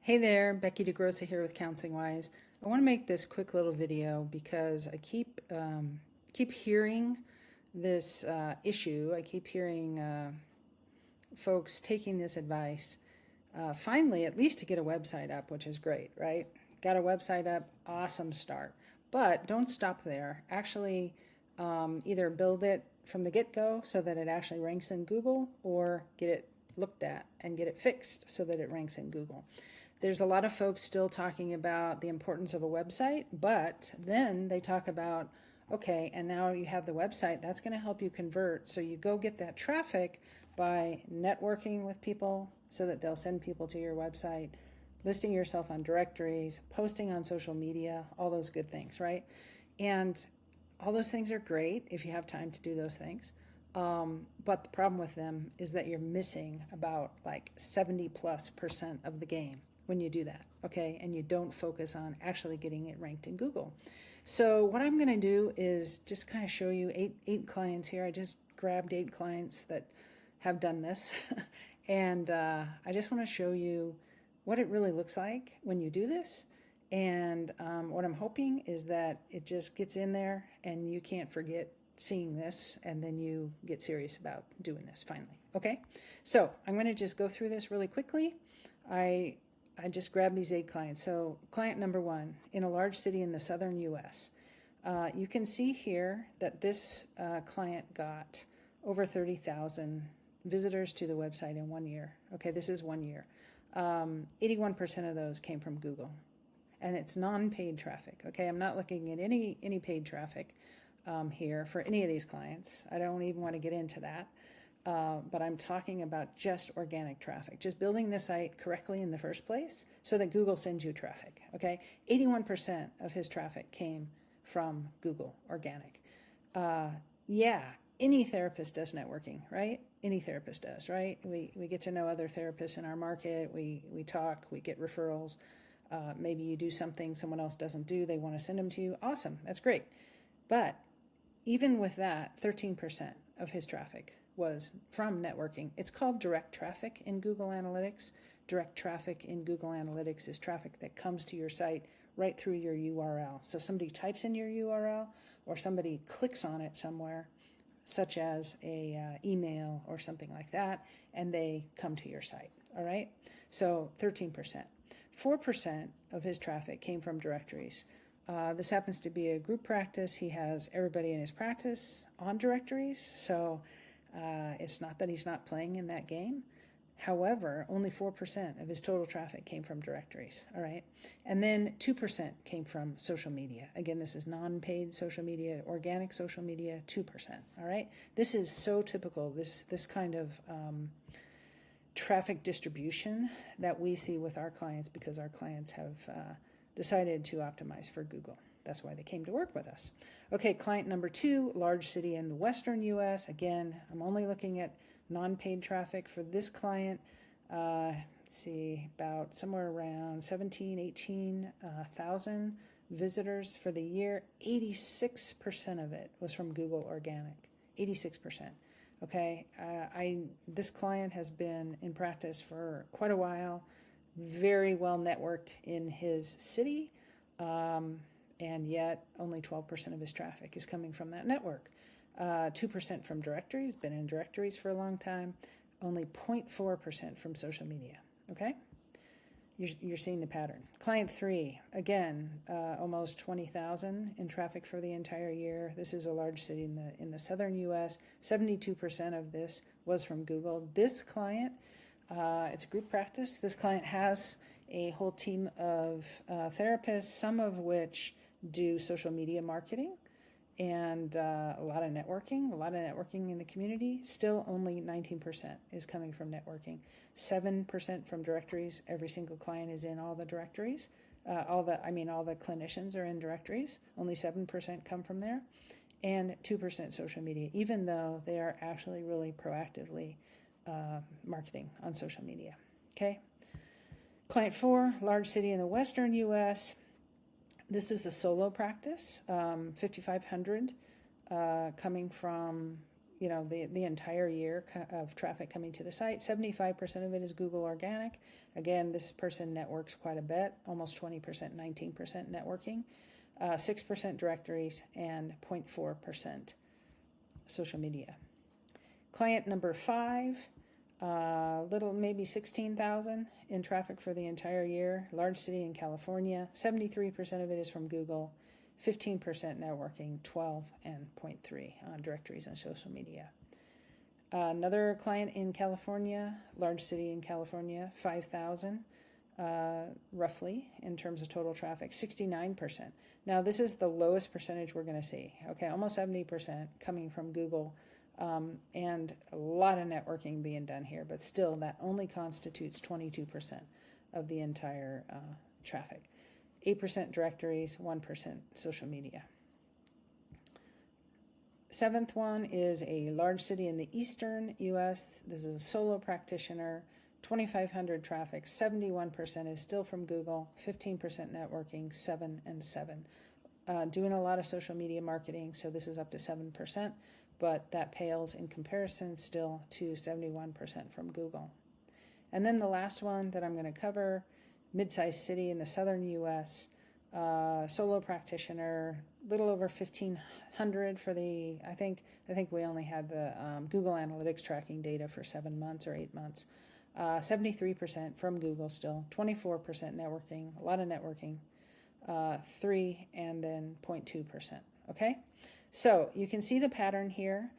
Hey there, Becky DeGrossa here with Counseling Wise. I want to make this quick little video because I keep hearing this issue. I keep hearing folks taking this advice. Finally, at least to get a website up, which is great, right? Got a website up, awesome start. But don't stop there. Actually, either build it from the get-go so that it actually ranks in Google, or get it looked at and get it fixed so that it ranks in Google. There's a lot of folks still talking about the importance of a website, but then they talk about, okay, and now you have the website, that's going to help you convert. So you go get that traffic by networking with people so that they'll send people to your website, listing yourself on directories, posting on social media, all those good things, right? And all those things are great if you have time to do those things. But the problem with them is that you're missing about like 70+% of the game when you do that, okay? And you don't focus on actually getting it ranked in Google. So what I'm going to do is just kind of show you eight clients here. I just grabbed 8 clients that have done this. And I just want to show you what it really looks like when you do this. And what I'm hoping is that it just gets in there and you can't forget seeing this, and then you get serious about doing this finally. Okay, so I'm going to just go through this really quickly. I just grabbed these 8 clients. So client number 1 in a large city in the southern US. You can see here that this client got over 30,000 visitors to the website in 1 year. Okay, this is 1 year. 81% of those came from Google, and it's non-paid traffic. Okay, I'm not looking at any paid traffic here for any of these clients. I don't even want to get into that. But I'm talking about just organic traffic, just building the site correctly in the first place so that Google sends you traffic, okay? 81% of his traffic came from Google organic. Yeah, any therapist does networking, right? Any therapist does, right? We get to know other therapists in our market. We talk, we get referrals. Maybe you do something someone else doesn't do. They want to send them to you. Awesome, that's great. But even with that, 13% of his traffic was from networking. It's called direct traffic in Google Analytics. Direct traffic in Google Analytics is traffic that comes to your site right through your URL. So somebody types in your URL, or somebody clicks on it somewhere, such as a email or something like that, and they come to your site. All right, so 13%. 4% of his traffic came from directories. This happens to be a group practice. He has everybody in his practice on directories, so it's not that he's not playing in that game. However, only 4% of his total traffic came from directories, all right? And then 2% came from social media. Again, this is non-paid social media, organic social media, 2%, all right? This is so typical, this kind of traffic distribution that we see with our clients, because our clients have decided to optimize for Google. That's why they came to work with us. Okay, client number 2, large city in the western US. Again, I'm only looking at non-paid traffic for this client. Let's see, about somewhere around 17, 18,000 visitors for the year. 86% of it was from Google organic. 86%. Okay, this client has been in practice for quite a while, very well networked in his city, and yet only 12% of his traffic is coming from that network. 2% from directories, been in directories for a long time, only 0.4% from social media, okay? You're seeing the pattern. Client 3, again, almost 20,000 in traffic for the entire year. This is a large city in the southern US. 72% of this was from Google. This client, it's a group practice. This client has a whole team of therapists, some of which do social media marketing, and a lot of networking in the community. Still only 19% is coming from networking. 7% from directories. Every single client is in all the directories. All the clinicians are in directories. Only 7% come from there. And 2% social media, even though they are actually really proactively marketing on social media. Okay. Client 4, large city in the western US. This is a solo practice, 5,500 coming from the entire year of traffic coming to the site. 75% of it is Google organic. Again, this person networks quite a bit, almost 20%, 19% networking, 6% directories, and 0.4% social media. Client number 5, maybe 16,000 in traffic for the entire year. Large city in California. 73% of it is from Google, 15% networking, 12 and 0.3 on directories and social media. Another client in California, large city in California, 5,000 roughly in terms of total traffic, 69%. Now this is the lowest percentage we're going to see. Okay, almost 70% coming from Google. And a lot of networking being done here, but still that only constitutes 22% of the entire traffic. 8% directories, 1% social media. 7th one is a large city in the eastern U.S. This is a solo practitioner, 2,500 traffic, 71% is still from Google, 15% networking, 7 and 7. Doing a lot of social media marketing, so this is up to 7%. But that pales in comparison still to 71% from Google. And then the last one that I'm going to cover, mid-sized city in the southern U.S., solo practitioner, little over 1,500 for the, I think we only had the Google Analytics tracking data for 7 months or 8 months. 73% from Google still, 24% networking, a lot of networking, 3 and then 0.2%, okay? So you can see the pattern here.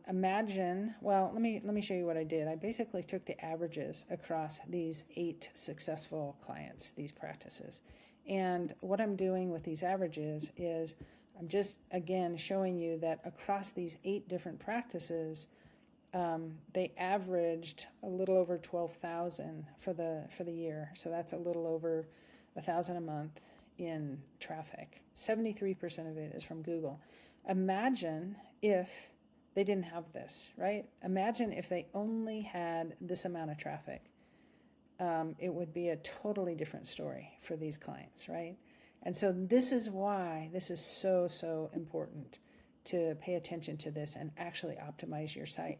Imagine, well, let me show you what I did. I basically took the averages across these 8 successful clients, these practices. And what I'm doing with these averages is I'm just, again, showing you that across these 8 different practices, they averaged a little over 12,000 for the year. So that's a little over 1,000 a month in traffic. 73% of it is from Google. Imagine if they didn't have this, right? Imagine if they only had this amount of traffic. It would be a totally different story for these clients, right? And so this is why this is so, so important to pay attention to this and actually optimize your site.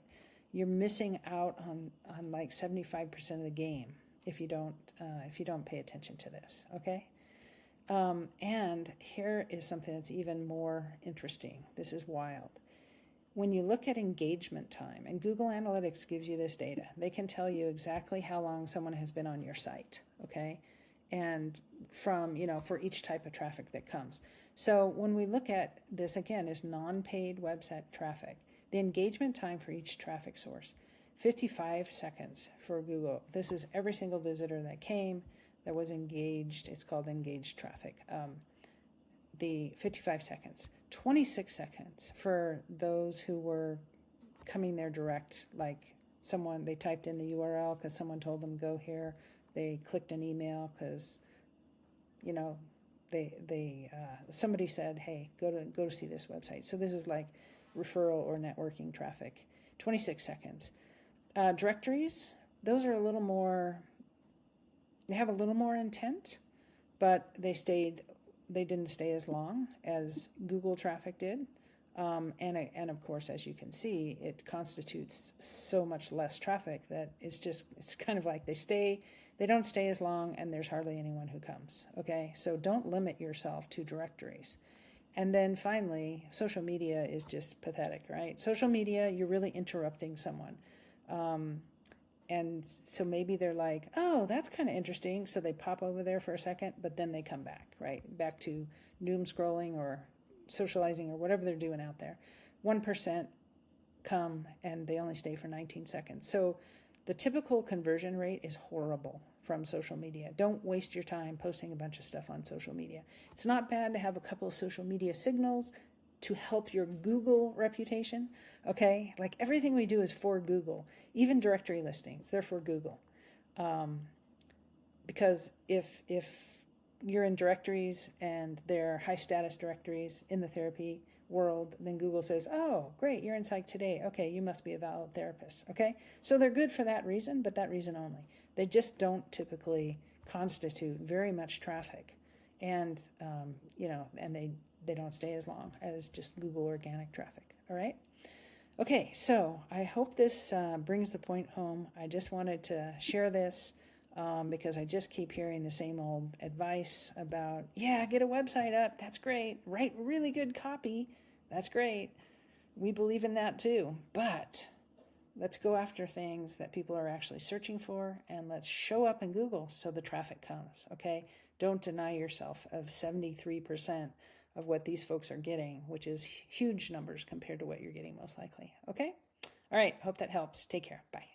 You're missing out on like 75% of the game if you don't pay attention to this, okay? And here is something that's even more interesting. This is wild. When you look at engagement time, and Google Analytics gives you this data, they can tell you exactly how long someone has been on your site, okay? And from, for each type of traffic that comes. So when we look at this, again, is non-paid website traffic. The engagement time for each traffic source, 55 seconds for Google. This is every single visitor that came, that was engaged. It's called engaged traffic. The 55 seconds. 26 seconds for those who were coming there direct, like they typed in the URL because someone told them go here. They clicked an email because, somebody said, hey, go to see this website. So this is like referral or networking traffic. 26 seconds. Directories, those are a little more, they have a little more intent, but they didn't stay as long as Google traffic did. And of course, as you can see, it constitutes so much less traffic that it's kind of like they don't stay as long, and there's hardly anyone who comes. Okay, so don't limit yourself to directories. And then finally, social media is just pathetic, right? Social media, you're really interrupting someone. And so maybe they're like, oh, that's kind of interesting. So they pop over there for a second, but then they come back, right? Back to doom scrolling or socializing or whatever they're doing out there. 1% come and they only stay for 19 seconds. So the typical conversion rate is horrible from social media. Don't waste your time posting a bunch of stuff on social media. It's not bad to have a couple of social media signals to help your Google reputation, okay? Like everything we do is for Google. Even directory listings, they're for Google. Because if you're in directories and they're high status directories in the therapy world, then Google says, oh, great, you're in Psych Today. Okay, you must be a valid therapist, okay? So they're good for that reason, but that reason only. They just don't typically constitute very much traffic. And, and they don't stay as long as just Google organic traffic, all right? Okay, so I hope this brings the point home. I just wanted to share this because I just keep hearing the same old advice about, yeah, get a website up. That's great. Write really good copy. That's great. We believe in that too. But let's go after things that people are actually searching for, and let's show up in Google so the traffic comes, okay? Don't deny yourself of 73% of what these folks are getting, which is huge numbers compared to what you're getting most likely, okay? All right, hope that helps. Take care. Bye.